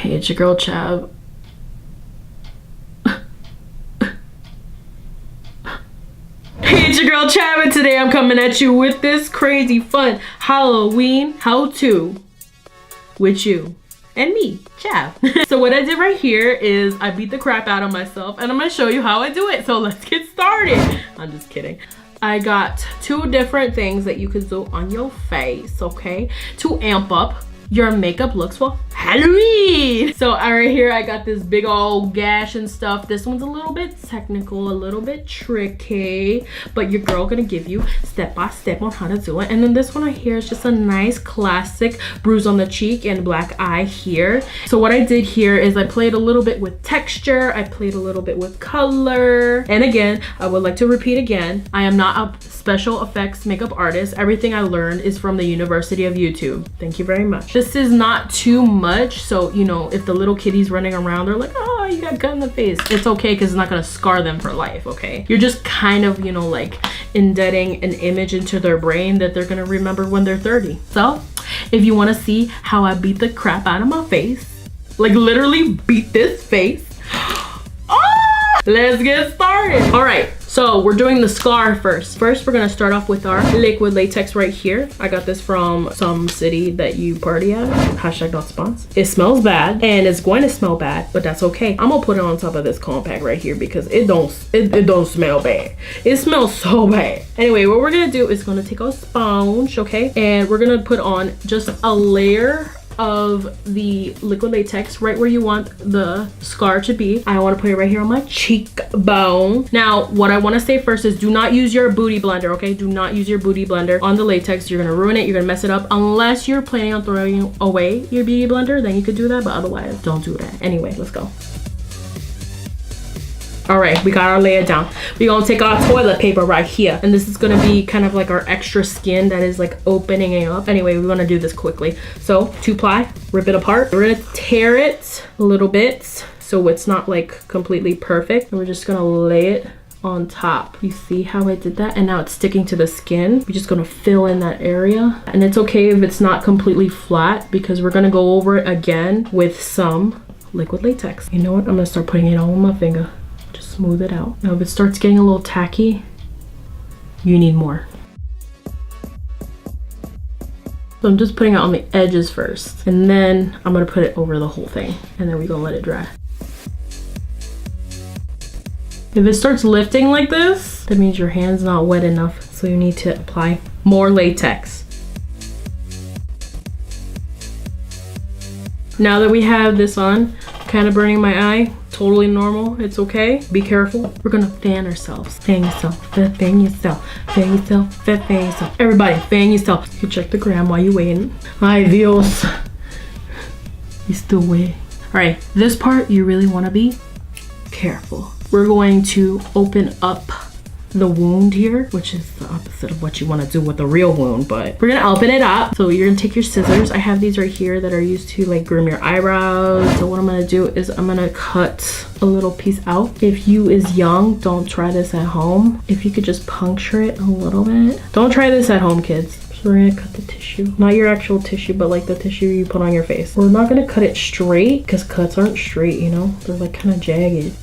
Hey, it's your girl Chab. Hey, it's your girl Chab, and today I'm coming at you with this crazy fun Halloween how-to with you and me, Chab. So what I did right here is I beat the crap out of myself, and I'm gonna show you how I do it. So let's get started. I'm just kidding. I got two different things that you could do on your face, okay, to amp up your makeup looks for Halloween. So right here I got this big old gash and stuff. This one's a little bit technical, a little bit tricky, but your girl gonna give you step by step on how to do it. And then this one right here is just a nice classic bruise on the cheek and black eye here. So what I did here is I played a little bit with texture, I played a little bit with color, and again I would like to repeat again, I am not a special effects makeup artist. Everything I learned is from the University of YouTube. Thank you very much. This is not too much, so you know, if the little kitties running around they're like, oh, you got cut in the face, it's okay, because it's not gonna scar them for life. Okay, you're just kind of, you know, like indebting an image into their brain that they're gonna remember when they're 30. So if you want to see how I beat the crap out of my face, like literally beat this face, let's get started. All right, so we're doing the scar first. First, we're gonna start off with our liquid latex right here. I got this from some city that you party at. Hashtag not sponsor. It smells bad, and it's going to smell bad, but that's okay. I'm gonna put it on top of this compact right here because it don't smell bad. It smells so bad. Anyway, what we're gonna do is gonna take a sponge, okay, and we're gonna put on just a layer of the liquid latex right where you want the scar to be. I want to put it right here on my cheekbone. Now what I want to say first is do not use your booty blender, okay? Do not use your booty blender on the latex. You're gonna ruin it, you're gonna mess it up, unless you're planning on throwing away your beauty blender, then you could do that, but otherwise don't do that. Anyway, let's go. All right, we got our layer down. We're gonna take our toilet paper right here, and this is gonna be kind of like our extra skin that is like opening it up. Anyway, we're gonna do this quickly. So 2-ply, rip it apart. We're gonna tear it a little bit so it's not like completely perfect, and we're just gonna lay it on top. You see how I did that? And now it's sticking to the skin. We're just gonna fill in that area, and it's okay if it's not completely flat because we're gonna go over it again with some liquid latex. You know what? I'm gonna start putting it all on my finger. Smooth it out. Now if it starts getting a little tacky, you need more. So I'm just putting it on the edges first, and then I'm gonna put it over the whole thing, and then we're gonna let it dry. If it starts lifting like this, that means your hand's not wet enough, so you need to apply more latex. Now that we have this on, kind of burning my eye, totally normal, it's okay. Be careful. We're gonna fan ourselves. Fan yourself, fan yourself, fan yourself, fan yourself. Everybody, fan yourself. You can check the gram while you're waiting. Ay Dios. You still waiting. All right, this part you really wanna be careful. We're going to open up the wound here, which is the opposite of what you want to do with a real wound, but we're gonna open it up. So you're gonna take your scissors. I have these right here that are used to like groom your eyebrows. So what I'm gonna do is I'm gonna cut a little piece out. If you is young, don't try this at home. If you could just puncture it a little bit. Don't try this at home, kids. So we're gonna cut the tissue, not your actual tissue, but like the tissue you put on your face. We're not gonna cut it straight because cuts aren't straight, you know, they're like kind of jagged.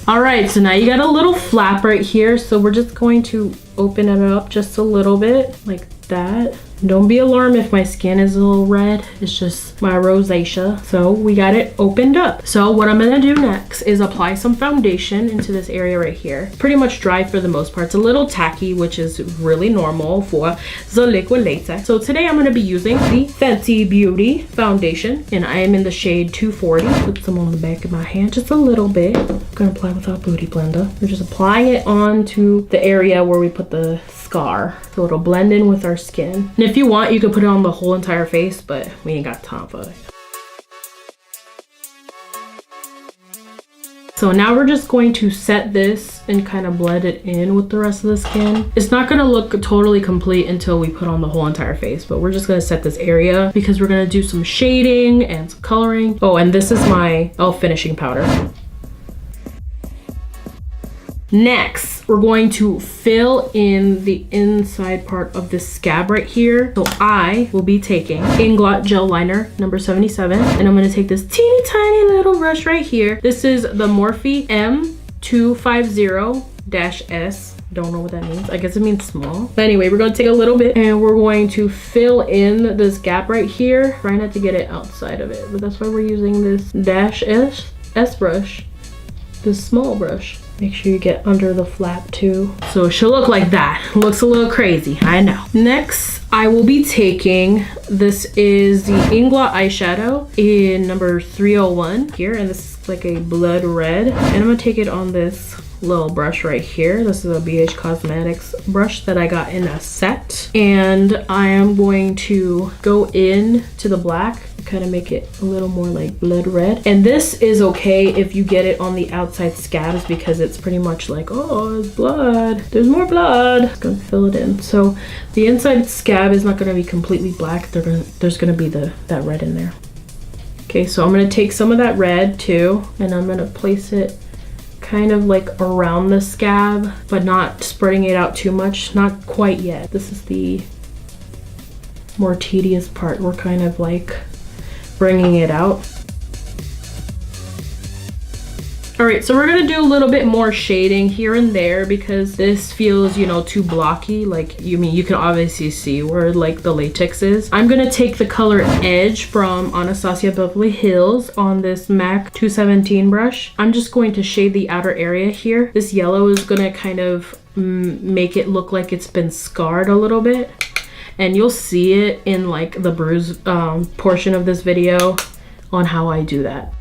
All right, so now you got a little flap right here. So we're just going to open it up just a little bit like that. Don't be alarmed if my skin is a little red. It's just my rosacea. So we got it opened up. So what I'm gonna do next is apply some foundation into this area right here. Pretty much dry for the most part. It's a little tacky, which is really normal for the liquid latex. So today I'm gonna be using the Fenty Beauty foundation, and I am in the shade 240. Put some on the back of my hand, just a little bit. I'm gonna apply with our beauty blender. We're just applying it onto the area where we put the scar, so it'll blend in with our skin. And if you want, you could put it on the whole entire face, but we ain't got time for it. So now we're just going to set this and kind of blend it in with the rest of the skin. It's not gonna look totally complete until we put on the whole entire face, but we're just gonna set this area because we're gonna do some shading and some coloring. Oh, and this is my E.L.F finishing powder. Next, we're going to fill in the inside part of this scab right here. So I will be taking Inglot gel liner number 77, and I'm going to take this teeny tiny little brush right here. This is the Morphe M250-S. Don't know what that means. I guess it means small. But anyway, we're going to take a little bit and we're going to fill in this gap right here. Try not to get it outside of it, but that's why we're using this -S brush, this small brush. Make sure you get under the flap too. So it should look like that. Looks a little crazy, I know. Next, I will be taking, this is the Inglot eyeshadow in number 301 here, and this is like a blood red. And I'm gonna take it on this little brush right here. This is a BH Cosmetics brush that I got in a set, and I am going to go in to the black, kind of make it a little more like blood red. And this is okay if you get it on the outside scabs, because it's pretty much like, oh, it's blood, there's more blood. It's gonna fill it in. So the inside scab is not gonna be completely black. There's gonna be that red in there. Okay, so I'm gonna take some of that red too, and I'm gonna place it kind of like around the scab, but not spreading it out too much, not quite yet. This is the more tedious part. We're kind of like bringing it out. All right, so we're gonna do a little bit more shading here and there, because this feels, you know, too blocky. Like, you can obviously see where like the latex is. I'm gonna take the color Edge from Anastasia Beverly Hills on this MAC 217 brush. I'm just going to shade the outer area here. This yellow is gonna kind of make it look like it's been scarred a little bit. And you'll see it in like the bruise portion of this video on how I do that.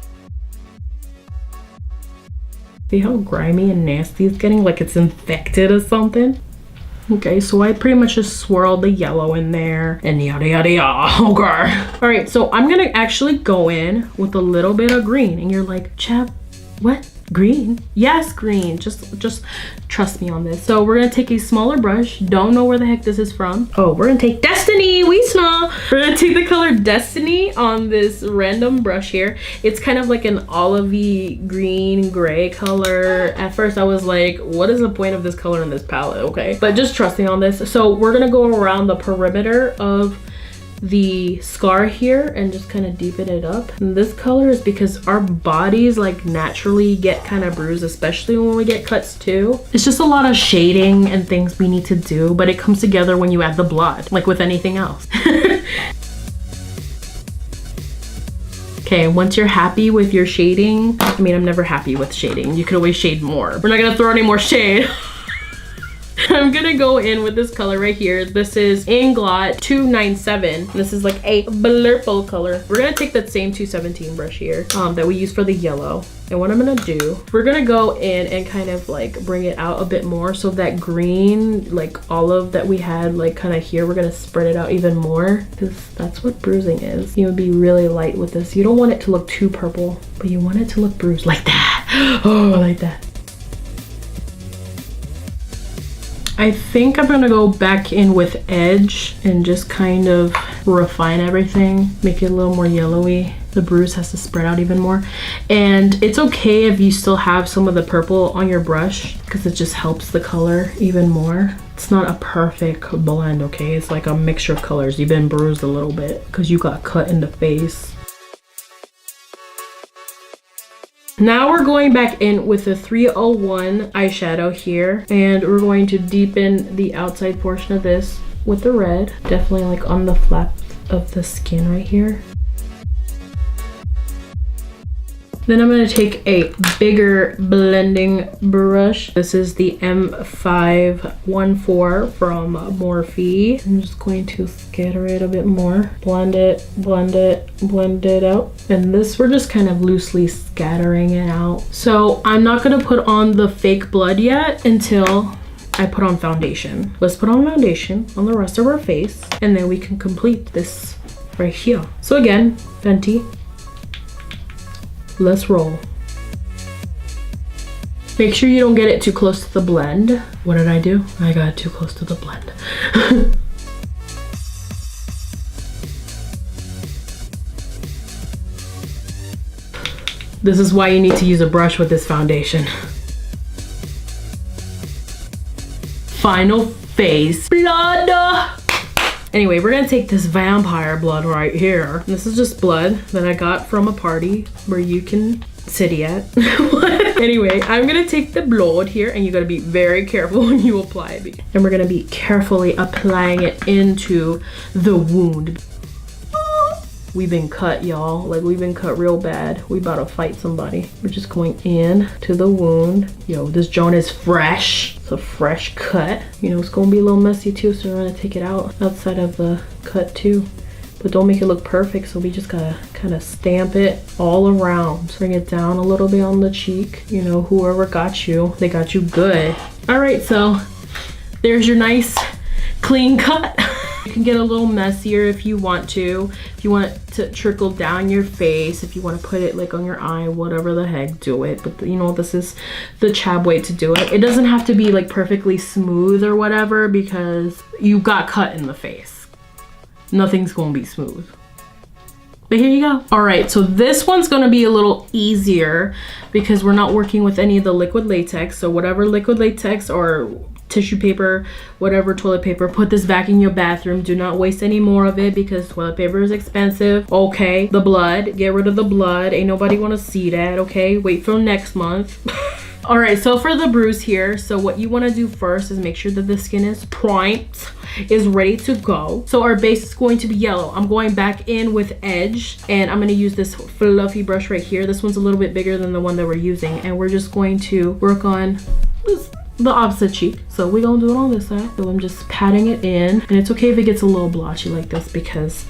See how grimy and nasty it's getting, like it's infected or something? Okay, so I pretty much just swirled the yellow in there and yada yada yada. Okay. All right, so I'm gonna actually go in with a little bit of green, and you're like, Chab, what? Green? Yes, green. Just trust me on this. So we're gonna take a smaller brush. Don't know where the heck this is from. Oh, we're gonna take Destiny. We smell. We're gonna take the color Destiny on this random brush here. It's kind of like an olivey green gray color. At first I was like, what is the point of this color in this palette? Okay, but just trust me on this. So we're gonna go around the perimeter of the scar here and just kind of deepen it up. And this color is because our bodies like naturally get kind of bruised, especially when we get cuts too. It's just a lot of shading and things we need to do, but it comes together when you add the blood, like with anything else. Okay, once you're happy with your shading, I mean, I'm never happy with shading. You could always shade more. We're not gonna throw any more shade. I'm gonna go in with this color right here. This is Inglot 297. This is like a blurple color. We're gonna take that same 217 brush here that we used for the yellow. And what I'm gonna do, we're gonna go in and kind of like bring it out a bit more, so that green, like olive that we had like kind of here, we're gonna spread it out even more, because that's what bruising is. You would be really light with this. You don't want it to look too purple, but you want it to look bruised like that. Oh, like that. I think I'm gonna go back in with Edge and just kind of refine everything, make it a little more yellowy. The bruise has to spread out even more. And it's okay if you still have some of the purple on your brush, because it just helps the color even more. It's not a perfect blend, okay? It's like a mixture of colors. You've been bruised a little bit because you got cut in the face. Now we're going back in with the 301 eyeshadow here, and we're going to deepen the outside portion of this with the red, definitely like on the flap of the skin right here. Then I'm going to take a bigger blending brush. This is the M514 from Morphe. I'm just going to scatter it a bit more. Blend it, blend it, blend it out. And this, we're just kind of loosely scattering it out. So I'm not going to put on the fake blood yet until I put on foundation. Let's put on foundation on the rest of our face, and then we can complete this right here. So again, Fenty. Let's roll. Make sure you don't get it too close to the blend. What did I do? I got too close to the blend. This is why you need to use a brush with this foundation. final face blood. Anyway, we're gonna take this vampire blood right here. This is just blood that I got from a party where you can city at. Anyway, I'm gonna take the blood here, and you gotta be very careful when you apply it. And we're gonna be carefully applying it into the wound. We've been cut, y'all. Like, we've been cut real bad. We about to fight somebody. We're just going in to the wound. Yo, this joint is fresh. It's a fresh cut. You know, it's gonna be a little messy too, so we're gonna take it out outside of the cut too. But don't make it look perfect, so we just gotta kind of stamp it all around. Bring it down a little bit on the cheek. You know, whoever got you, they got you good. All right, so there's your nice clean cut. You can get a little messier if you want to. If you want it to trickle down your face, if you want to put it like on your eye, whatever the heck, do it. But you know, this is the Chab way to do it. It doesn't have to be like perfectly smooth or whatever, because you got cut in the face. Nothing's gonna be smooth. But here you go. All right, so this one's gonna be a little easier because we're not working with any of the liquid latex. So whatever liquid latex or tissue paper, whatever, toilet paper, put this back in your bathroom. Do not waste any more of it because toilet paper is expensive. Okay, the blood, get rid of the blood. Ain't nobody want to see that. Okay, wait for next month. All right, so for the bruise here, so what you want to do first is make sure that the skin is primed, is ready to go. So our base is going to be yellow. I'm going back in with Edge, and I'm going to use this fluffy brush right here. This one's a little bit bigger than the one that we're using, and we're just going to work on this, the opposite cheek. So we're gonna do it on this side. So I'm just patting it in, and it's okay if it gets a little blotchy like this because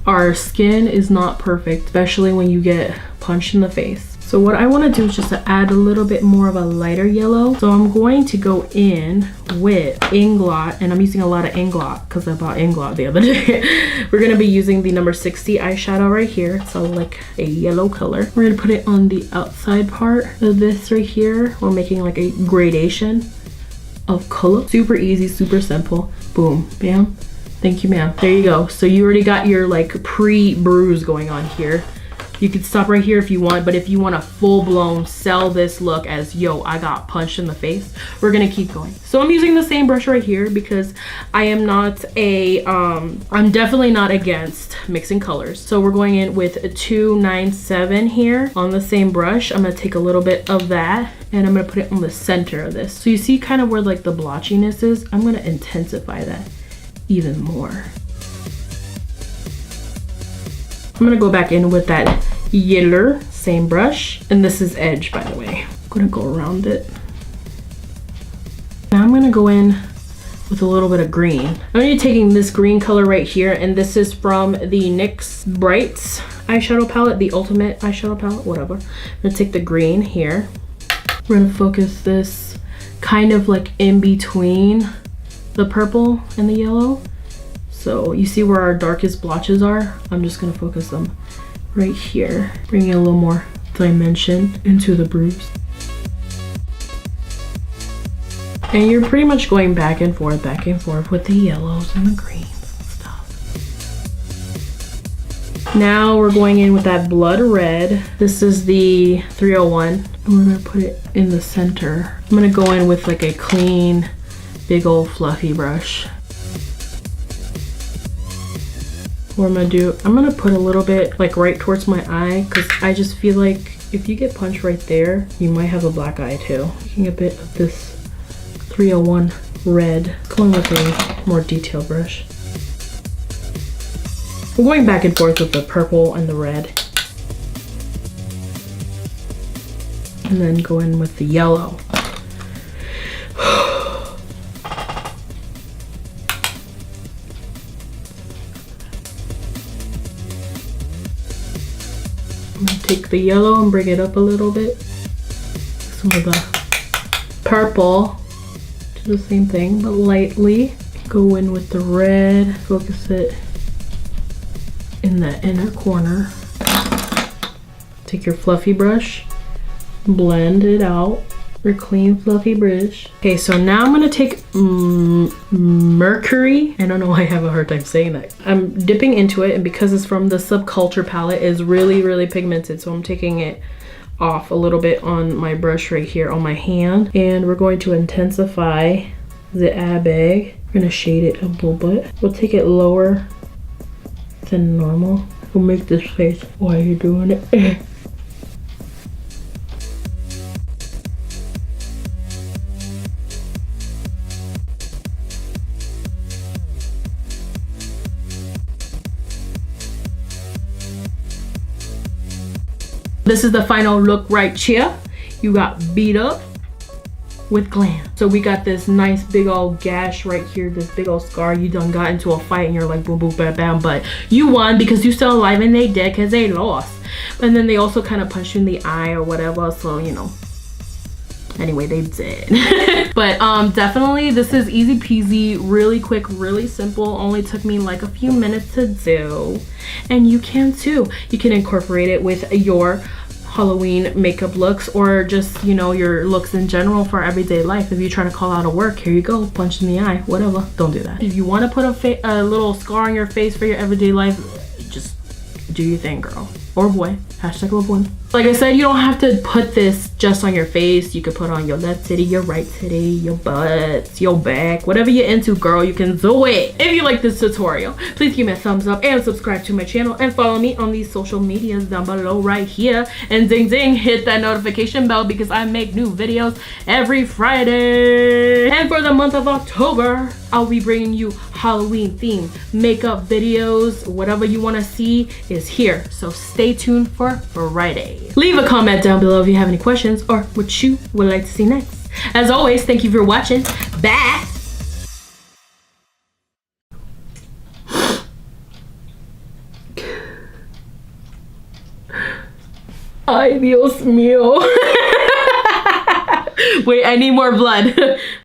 our skin is not perfect, especially when you get punched in the face. So what I want to do is just to add a little bit more of a lighter yellow. So I'm going to go in with Inglot, and I'm using a lot of Inglot because I bought Inglot the other day. We're going to be using the number 60 eyeshadow right here. So like a yellow color. We're going to put it on the outside part of this right here. We're making like a gradation of color. Super easy, super simple. Boom, bam. Thank you, ma'am. There you go. So you already got your like pre-bruise going on here. You could stop right here if you want, but if you want to full-blown sell this look as, yo, I got punched in the face, we're gonna keep going. So I'm using the same brush right here because I am not a, I'm definitely not against mixing colors. So we're going in with a 297 here on the same brush. I'm gonna take a little bit of that and I'm gonna put it on the center of this. So you see kind of where like the blotchiness is? I'm gonna intensify that even more. I'm gonna go back in with that yellow, same brush, and this is Edge, by the way. I'm gonna go around it. Now I'm gonna go in with a little bit of green. I'm gonna be taking this green color right here, and this is from the NYX Brights eyeshadow palette, the ultimate eyeshadow palette, whatever. I'm gonna take the green here. We're gonna focus this kind of like in between the purple and the yellow. So you see where our darkest blotches are? I'm just gonna focus them right here, bringing a little more dimension into the bruise. And you're pretty much going back and forth with the yellows and the greens and stuff. Now we're going in with that blood red. This is the 301. And we're gonna put it in the center. I'm gonna go in with like a clean, big old fluffy brush. What I'm gonna do, I'm gonna put a little bit like right towards my eye because I just feel like if you get punched right there, you might have a black eye too. Taking a bit of this 301 red, going with a more detailed brush. We're going back and forth with the purple and the red. And then go in with the yellow. I'm gonna take the yellow and bring it up a little bit. Some of the purple, do the same thing, but lightly. Go in with the red, focus it in the inner corner. Take your fluffy brush, blend it out. Your clean fluffy brush. Okay, so now I'm gonna take Mercury. I don't know why I have a hard time saying that. I'm dipping into it, and because it's from the Subculture palette, it's really, really pigmented. So I'm taking it off a little bit on my brush right here on my hand. And we're going to intensify the eye bag. We're gonna shade it a little bit. We'll take it lower than normal. We'll make this face while you're doing it. This is the final look right here. You got beat up with glam. So we got this nice big old gash right here, this big old scar. You done got into a fight and you're like boom boom bam bam, but you won because you still alive and they dead because they lost. And then they also kind of punched you in the eye or whatever, so you know. Anyway, they did. But definitely this is easy peasy, really quick, really simple. Only took me like a few minutes to do, and you can too. You can incorporate it with your Halloween makeup looks, or just, you know, your looks in general for everyday life. If you're trying to call out of work, here you go, punch in the eye, whatever. Don't do that. If you want to put a little scar on your face for your everyday life, just do your thing, girl or boy. Hashtag love one. Like I said, you don't have to put this just on your face. You could put on your left titty, your right titty, your butt, your back, whatever you're into, girl, you can do it. If you like this tutorial, please give me a thumbs up and subscribe to my channel and follow me on these social medias down below right here. And ding ding, hit that notification bell because I make new videos every Friday. And for the month of October, I'll be bringing you Halloween themed makeup videos. Whatever you want to see is here. So stay tuned for Friday. Leave a comment down below if you have any questions or what you would like to see next. As always, thank you for watching. Bye. Ay, Dios mío. Wait, I need more blood.